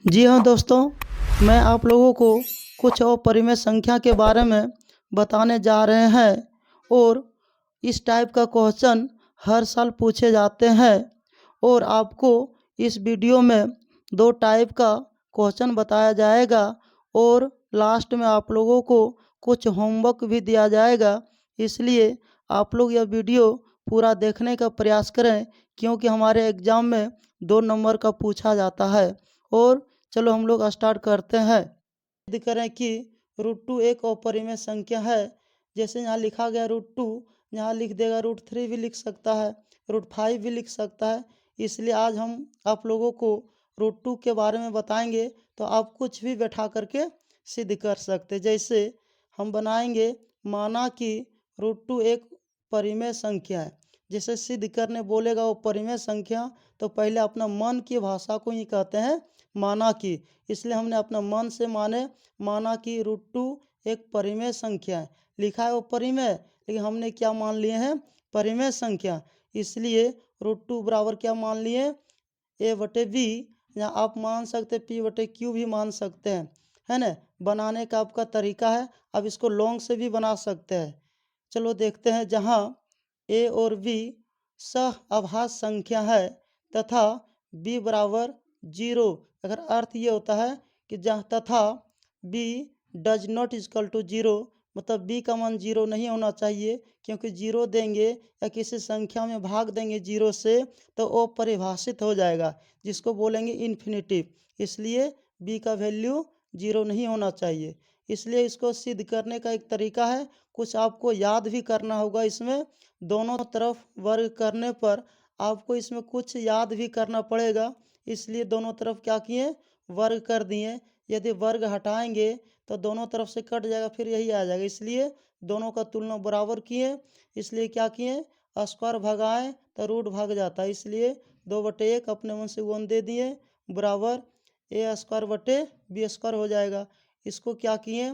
जी हाँ दोस्तों, मैं आप लोगों को कुछ अपरिमेय संख्या के बारे में बताने जा रहे हैं और इस टाइप का क्वेश्चन हर साल पूछे जाते हैं और आपको इस वीडियो में 2 टाइप का क्वेश्चन बताया जाएगा और लास्ट में आप लोगों को कुछ होमवर्क भी दिया जाएगा। इसलिए आप लोग यह वीडियो पूरा देखने का प्रयास करें क्योंकि हमारे एग्ज़ाम में 2 नंबर का पूछा जाता है। और चलो हम लोग स्टार्ट करते हैं। सिद्ध करें कि √2 एक अपरिमेय संख्या है। जैसे यहाँ लिखा गया √2, यहाँ लिख देगा √3 भी लिख सकता है, √5 भी लिख सकता है। इसलिए आज हम आप लोगों को √2 के बारे में बताएंगे, तो आप कुछ भी बैठा करके सिद्ध कर सकते। जैसे हम बनाएंगे, माना कि √2 एक परिमेय संख्या है। जैसे सिद्ध करने बोलेगा वो परिमेय संख्या, तो पहले अपना मन की भाषा को ही कहते हैं माना कि। इसलिए हमने अपना मन से माना कि √2 एक परिमेय संख्या है। लिखा है वो परिमेय, लेकिन हमने क्या मान लिए हैं? परिमेय संख्या। इसलिए √2 बराबर क्या मान लिए? a/b। या आप मान सकते p/q भी मान सकते हैं, है ना। बनाने का आपका तरीका है। अब इसको लॉन्ग से भी बना सकते हैं। चलो देखते हैं। जहाँ a और b सह-अभाज्य संख्या है तथा b बराबर 0, अगर अर्थ ये होता है कि जहाँ तथा b does not equal to 0, मतलब b का मान 0 नहीं होना चाहिए, क्योंकि 0 देंगे या किसी संख्या में भाग देंगे 0 से तो वो परिभाषित हो जाएगा, जिसको बोलेंगे इन्फिनिटिव। इसलिए b का वैल्यू 0 नहीं होना चाहिए। इसलिए इसको सिद्ध करने का एक तरीका है, कुछ आपको याद भी करना होगा। इसमें दोनों तरफ वर्ग करने पर आपको इसमें कुछ याद भी करना पड़ेगा। इसलिए दोनों तरफ क्या किए? वर्ग कर दिए। यदि वर्ग हटाएंगे तो दोनों तरफ से कट जाएगा, फिर यही आ जाएगा। इसलिए दोनों का तुलना बराबर किए। इसलिए क्या किए? स्क्वायर भगाएं तो रूट भाग जाता है। इसलिए 2/1 अपने मन से 1 दे दिए, बराबर a² / b² हो जाएगा। इसको क्या किए?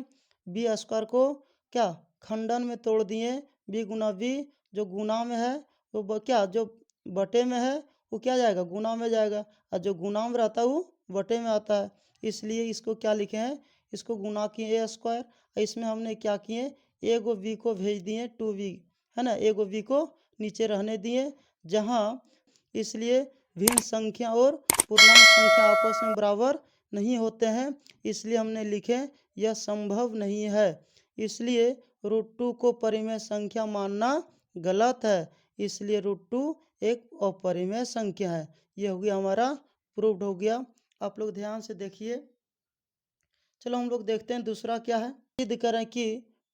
b² को क्या खंडन में तोड़ दिए। b गुना b, जो गुना में है वो क्या, जो बटे में है वो क्या जाएगा? गुना में जाएगा, और जो गुना में रहता है वो बटे में आता है। इसलिए इसको क्या लिखे हैं? इसको गुना किए a²। इसमें हमने क्या किए? a b को भेज दिए 2b, है ना। a b को नीचे रहने दिए। जहाँ इसलिए भिन्न संख्या और पूर्णांक संख्या आपस में बराबर नहीं होते हैं, इसलिए हमने लिखे यह संभव नहीं है। इसलिए √2 को परिमेय संख्या मानना गलत है। इसलिए √2 एक अपरिमेय संख्या है। यह हो गया हमारा प्रूव्ड हो गया। आप लोग ध्यान से देखिए। चलो हम लोग देखते हैं दूसरा क्या है। सिद्ध करें कि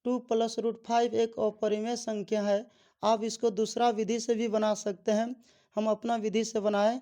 2 + √5 एक अपरिमेय संख्या है। आप इसको दूसरा विधि से भी बना सकते हैं। हम अपना विधि से बनाएं।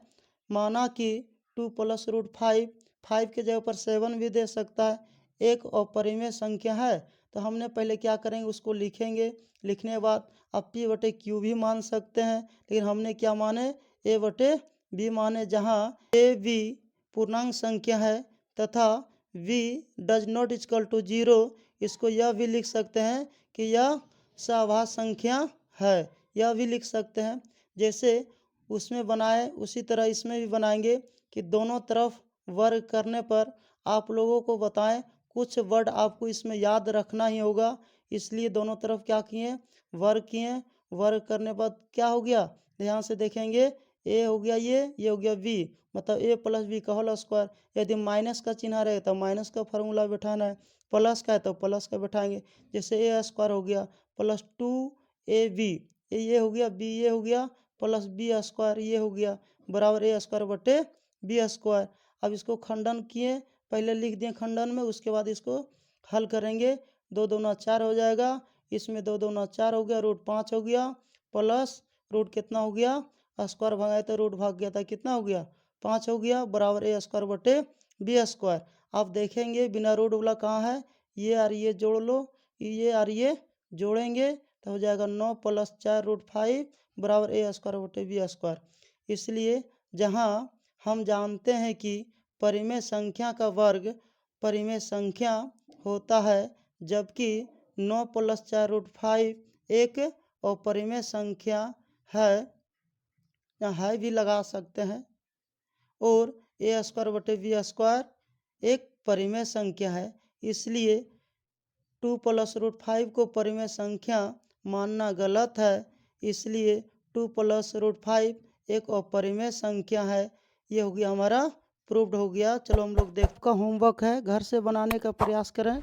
माना कि 2 + √5, 5 के जगह पर 7 भी दे सकता है, एक अपरिमेय संख्या है। तो हमने पहले क्या करेंगे? उसको लिखेंगे। लिखने के बाद आप p/q भी मान सकते हैं, लेकिन हमने क्या माने? a/b माने। जहाँ a b पूर्णांक संख्या है तथा v does not equal to 0, इसको यह भी लिख सकते हैं कि यह सह-अभाज्य संख्या है। यह भी लिख सकते हैं। जैसे उसमें बनाए उसी तरह इसमें भी बनाएंगे कि दोनों तरफ वर्ग करने पर आप लोगों को बताएं, कुछ वर्ड आपको इसमें याद रखना ही होगा। इसलिए दोनों तरफ क्या किए? वर्ग किए। वर्ग करने बाद क्या हो गया? ध्यान से देखेंगे। a हो गया, ये हो गया b, मतलब a + b का होल स्क्वायर। यदि माइनस का चिन्ह रहे तो माइनस का फार्मूला बैठाना है, प्लस का है तो प्लस का बैठाएंगे। जैसे a² हो गया +2ab, ये हो गया, b ये हो गया, प्लस b² ये हो गया, बराबर a²/b²। अब इसको खंडन किए, पहले लिख दिए खंडन में, उसके बाद इसको हल करेंगे। 2 दूना 4 हो जाएगा। इसमें 2 दूना 4 हो गया, √5 हो गया, प्लस रूट कितना हो गया? स्क्वायर भगाए तो रूट भाग गया था, कितना हो गया? 5 हो गया, बराबर a²/b²। आप देखेंगे बिना रूट वाला कहाँ है? ये और ये जोड़ लो, ये और ये जोड़ेंगे तो हो जाएगा 9 + 4 √5 बराबर a²/b²। इसलिए जहाँ हम जानते हैं कि परिमेय संख्या का वर्ग परिमेय संख्या होता है, जबकि 9 + 4 √5 एक अपरिमेय संख्या है, या है भी लगा सकते हैं। और a²/b² एक परिमेय संख्या है, इसलिए 2 + √5 को परिमेय संख्या मानना गलत है। इसलिए 2 + √5 एक अपरिमेय संख्या है। ये हो गया हमारा प्रूव्ड हो गया। चलो हम लोग देख का होमवर्क है, घर से बनाने का प्रयास करें।